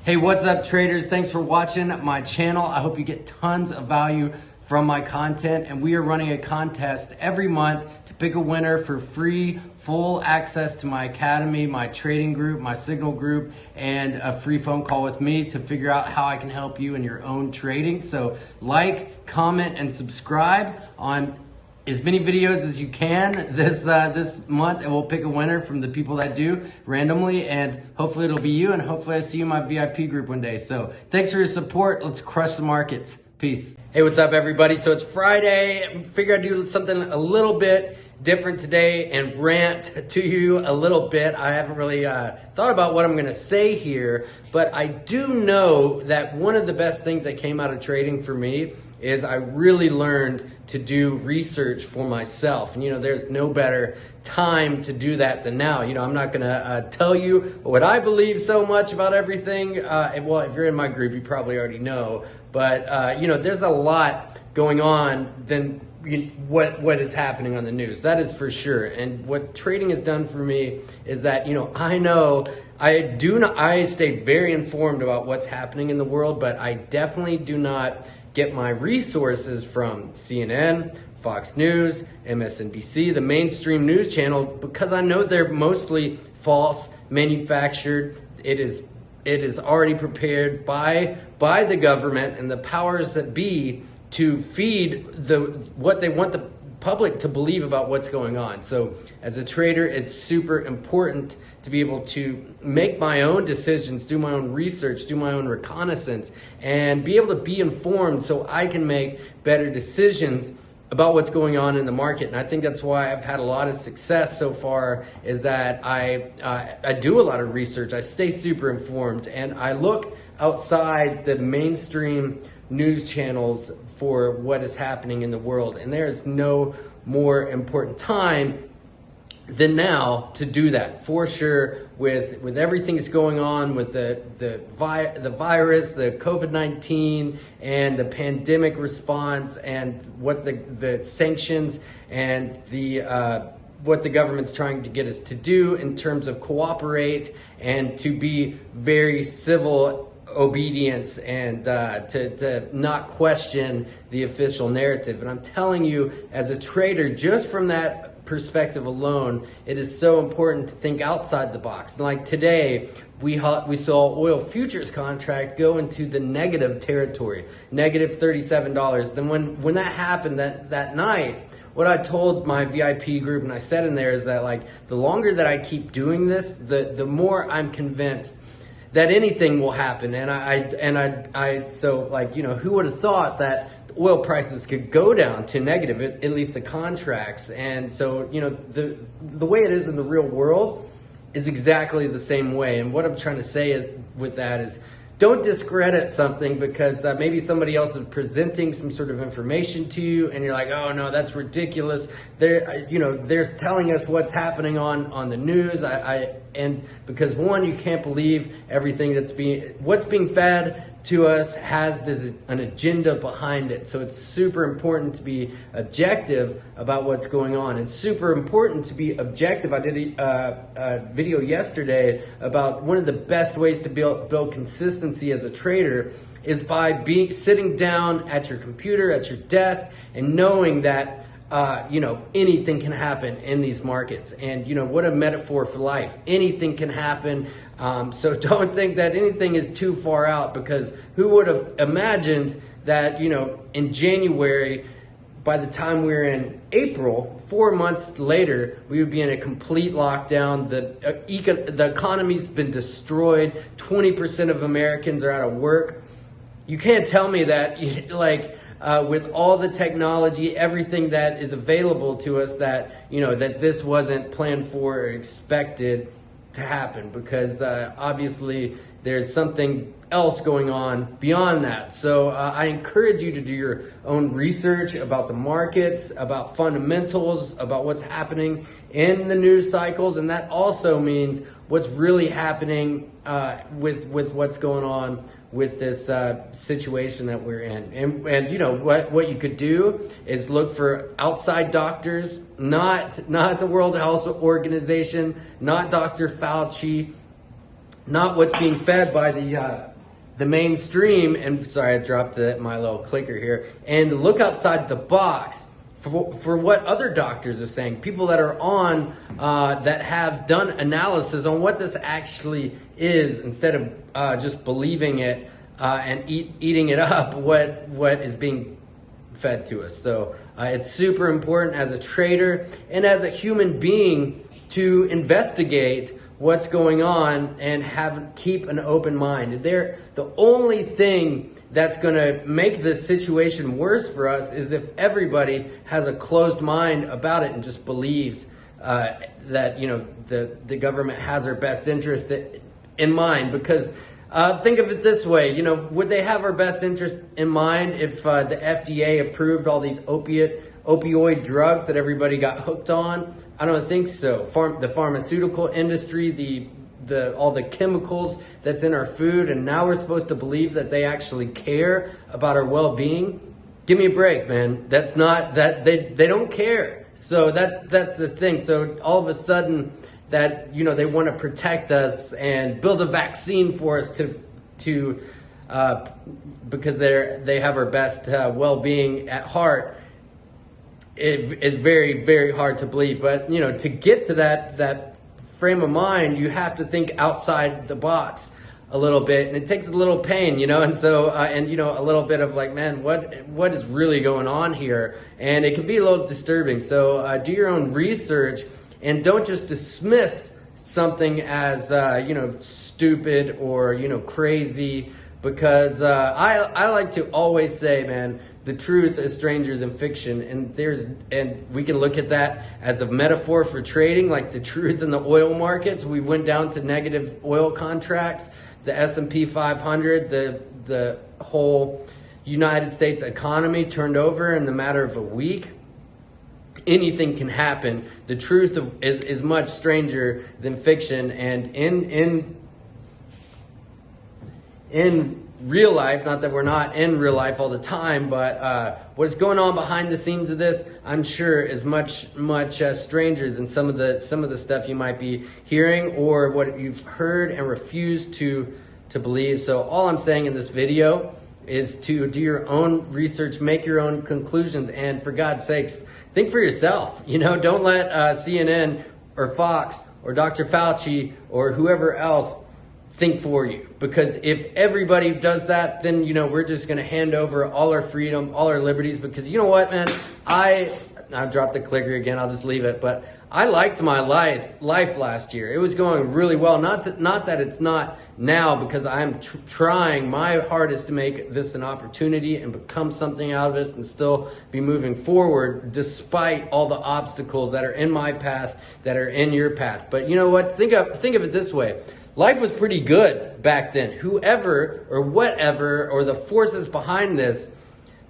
Hey, what's up traders? Thanks for watching my channel. I hope you get tons of value from my content, and we are running a contest every month to pick a winner for free full access to my academy, my trading group, my signal group, and a free phone call with me to figure out how I can help you in your own trading. So like, comment, and subscribe on as many videos as you can this month, and we'll pick a winner from the people that do randomly, and hopefully it'll be you, and hopefully I see you in my VIP group one day. So thanks for your support. Let's crush the markets. Peace. Hey, what's up everybody? So it's Friday. I figured I'd do something a little bit different today and rant to you a little bit. I haven't really thought about what I'm gonna say here, but I do know that one of the best things that came out of trading for me is I really learned to do research for myself. And there's no better time to do that than now. I'm not gonna tell you what I believe so much about everything. Well, if you're in my group, you probably already know. But there's a lot going on than what is happening on the news. That is for sure. And what trading has done for me is that I know I stay very informed about what's happening in the world, but I definitely do not get my resources from CNN, Fox News, MSNBC, the mainstream news channel, because I know they're mostly false, manufactured. It is already prepared by the government and the powers that be to feed what they want the public to believe about what's going on. So as a trader, it's super important to be able to make my own decisions, do my own research, do my own reconnaissance, and be able to be informed so I can make better decisions about what's going on in the market. And I think that's why I've had a lot of success so far, is that I do a lot of research. I stay super informed, and I look outside the mainstream news channels for what is happening in the world. And there is no more important time than now to do that, for sure, with everything that's going on with the virus, the COVID-19, and the pandemic response, and what the sanctions and what the government's trying to get us to do in terms of cooperate and to be very civil obedience, and to not question the official narrative. And I'm telling you, as a trader, just from that perspective alone, it is so important to think outside the box. And like today, we saw oil futures contract go into the negative territory, negative $37. Then when that happened that night, what I told my VIP group, and I said in there, is that the longer that I keep doing this, the more I'm convinced that anything will happen. And so who would have thought that oil prices could go down to negative, at least the contracts. And so, the way it is in the real world is exactly the same way. And what I'm trying to say with that is, don't discredit something because maybe somebody else is presenting some sort of information to you, and you're like, oh no, that's ridiculous. They're telling us what's happening on the news. And because one, you can't believe everything what's being fed to us has an agenda behind it. So it's super important to be objective about what's going on. It's super important to be objective. I did a video yesterday about one of the best ways to build consistency as a trader is by sitting down at your computer, at your desk, and knowing that anything can happen in these markets. And what a metaphor for life. Anything can happen. So don't think that anything is too far out, because who would have imagined that, in January, by the time we're in April, 4 months later, we would be in a complete lockdown. The economy's been destroyed. 20% of Americans are out of work. You can't tell me that, with all the technology, everything that is available to us, that that this wasn't planned for or expected to happen, because obviously there's something else going on beyond that. So I encourage you to do your own research about the markets, about fundamentals, about what's happening in the news cycles, and that also means what's really happening with what's going on with this situation that we're in. And what you could do is look for outside doctors, not the World Health Organization, not Dr. Fauci, not what's being fed by the mainstream, and sorry, I dropped my little clicker here, and look outside the box for what other doctors are saying, people that are on, that have done analysis on what this actually is, instead of just believing it and eating it up, what is being fed to us. So it's super important as a trader and as a human being to investigate what's going on and keep an open mind. The only thing that's going to make this situation worse for us is if everybody has a closed mind about it and just believes that, you know, the government has our best interest in mind. Because think of it this way, you know, would they have our best interest in mind if the FDA approved all these opioid drugs that everybody got hooked on? I don't think so. The pharmaceutical industry, all the chemicals that's in our food, and now we're supposed to believe that they actually care about our well-being. Give me a break, man. That's not that they don't care. So that's the thing. So all of a sudden that, you know, they want to protect us and build a vaccine for us to because they have our best well-being at heart. It is very, very hard to believe. But, you know, to get to that frame of mind, you have to think outside the box a little bit, and it takes a little pain, you know, and so and you know, a little bit of like, man, what is really going on here? And it can be a little disturbing. So do your own research and don't just dismiss something as you know, stupid or, you know, crazy, because I like to always say, man, the truth is stranger than fiction, and we can look at that as a metaphor for trading, like the truth in the oil markets. We went down to negative oil contracts. The S&P 500, the whole United States economy turned over in the matter of a week. Anything can happen. The truth is much stranger than fiction, and in real life, not that we're not in real life all the time, but what's going on behind the scenes of this, I'm sure, is much stranger than some of the stuff you might be hearing or what you've heard and refused to believe. So all I'm saying in this video is to do your own research, make your own conclusions, and for God's sakes, think for yourself. You know, don't let CNN or Fox or Dr. Fauci or whoever else think for you, because if everybody does that, then, you know, we're just going to hand over all our freedom, all our liberties. Because you know what, man, I dropped the clicker again, I'll just leave it, but I liked my life last year. It was going really well. Not that it's not now, because I'm trying my hardest to make this an opportunity and become something out of this and still be moving forward despite all the obstacles that are in my path, that are in your path. But you know what, think of it this way. Life was pretty good back then. Whoever or whatever or the forces behind this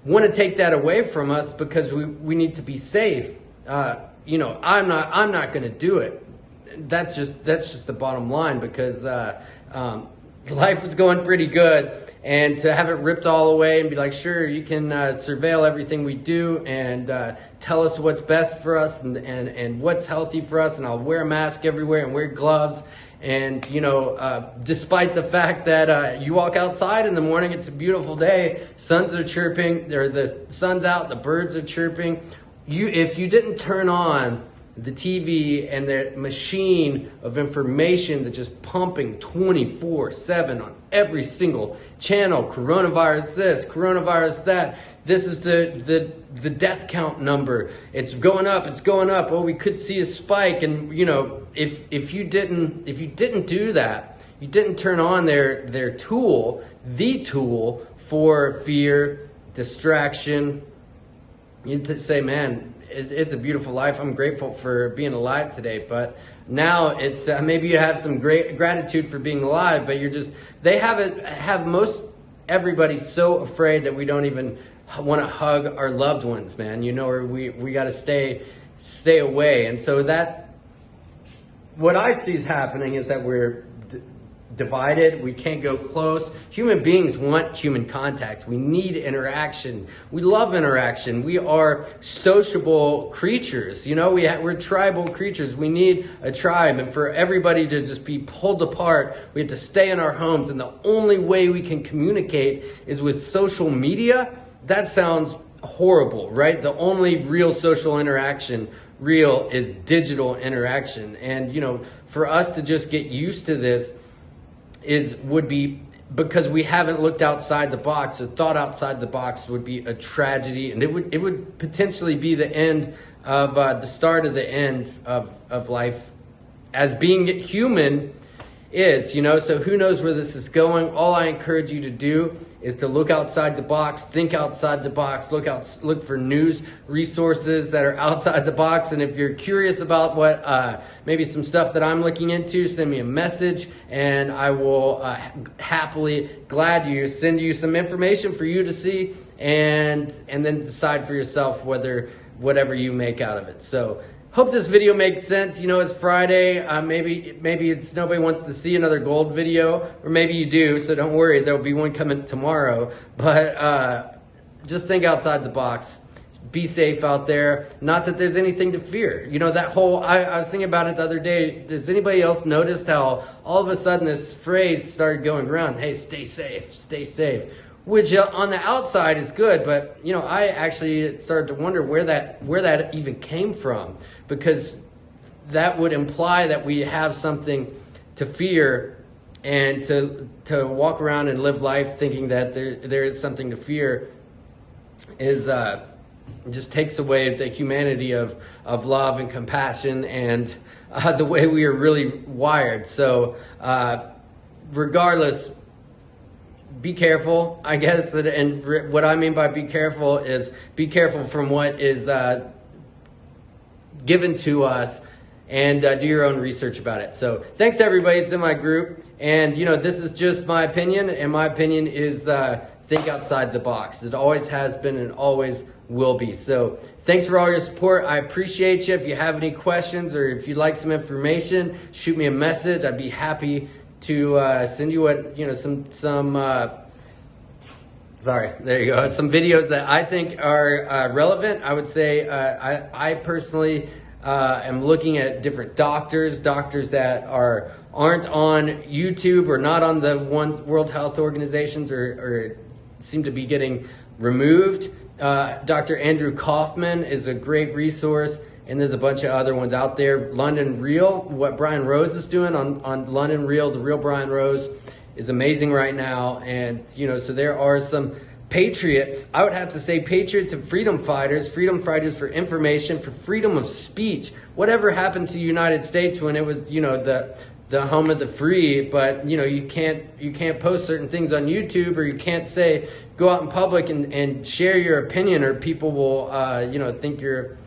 want to take that away from us because we need to be safe. You know, I'm not going to do it. That's just the bottom line, because life was going pretty good, and to have it ripped all away and be like, sure, you can surveil everything we do and tell us what's best for us and what's healthy for us, and I'll wear a mask everywhere and wear gloves. And, you know, despite the fact that you walk outside in the morning, it's a beautiful day, suns are chirping, the sun's out, the birds are chirping. If you didn't turn on the TV and the machine of information that's just pumping 24/7 on every single channel, coronavirus this, coronavirus that, this is the death count number, it's going up, oh, we could see a spike. And, you know, if you didn't do that, you didn't turn on their tool, the tool for fear, distraction, you'd say, man, it's a beautiful life. I'm grateful for being alive today. But now it's maybe you have some great gratitude for being alive, but they have most everybody so afraid that we don't even want to hug our loved ones, man. You know, or we got to stay away. And so that what I see is happening is that we're divided. We can't go close. Human beings want human contact. We need interaction. We love interaction. We are sociable creatures. You know, we're tribal creatures. We need a tribe. And for everybody to just be pulled apart, we have to stay in our homes. And the only way we can communicate is with social media. That sounds horrible, right? The only real social interaction is digital interaction. And, you know, for us to just get used to this would be because we haven't looked outside the box or thought outside the box would be a tragedy, and it would potentially be the end of the start of the end of life as being human is, you know. So who knows where this is going? All I encourage you to do is to look outside the box, think outside the box, look for news resources that are outside the box. And if you're curious about what maybe some stuff that I'm looking into, send me a message and I will happily send you some information for you to see and then decide for yourself whatever you make out of it. So hope this video makes sense. You know, it's Friday. Maybe it's nobody wants to see another gold video, or maybe you do, so don't worry. There'll be one coming tomorrow. But just think outside the box. Be safe out there. Not that there's anything to fear. You know, that whole, I was thinking about it the other day. Does anybody else notice how all of a sudden this phrase started going around? Hey, stay safe, stay safe. Which on the outside is good, but you know, I actually started to wonder where that even came from, because that would imply that we have something to fear, and to walk around and live life thinking that there is something to fear is just takes away the humanity of love and compassion and the way we are really wired. So regardless, be careful, I guess. And what I mean by be careful is be careful from what is given to us, and do your own research about it. So thanks to everybody that's in my group. And you know, this is just my opinion, and my opinion is think outside the box. It always has been and always will be. So thanks for all your support. I appreciate you. If you have any questions or if you'd like some information, shoot me a message. I'd be happy to send you some videos that I think are relevant. I would say I personally am looking at different doctors that aren't on YouTube or not on the World Health Organizations or seem to be getting removed. Dr. Andrew Kaufman is a great resource. And there's a bunch of other ones out there. London Real, what Brian Rose is doing on London Real, the real Brian Rose, is amazing right now. And, you know, so there are some patriots, I would have to say patriots and freedom fighters for information, for freedom of speech. Whatever happened to the United States when it was, you know, the home of the free, but, you know, you can't post certain things on YouTube, or you can't go out in public and share your opinion, or people will, you know, think you're,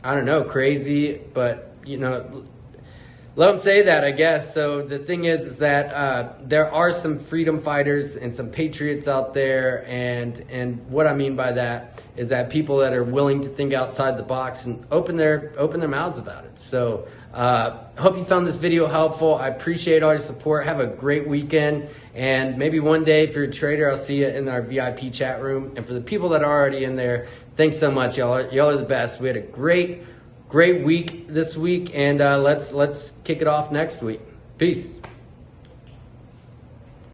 I don't know, crazy, but, you know, let them say that, I guess. So the thing is that there are some freedom fighters and some patriots out there, and what I mean by that is that people that are willing to think outside the box and open their mouths about it. So hope you found this video helpful. I appreciate all your support. Have a great weekend, and maybe one day if you're a trader, I'll see you in our VIP chat room. And for the people that are already in there, thanks so much, y'all. Y'all are the best. We had a great week this week, and let's kick it off next week. Peace.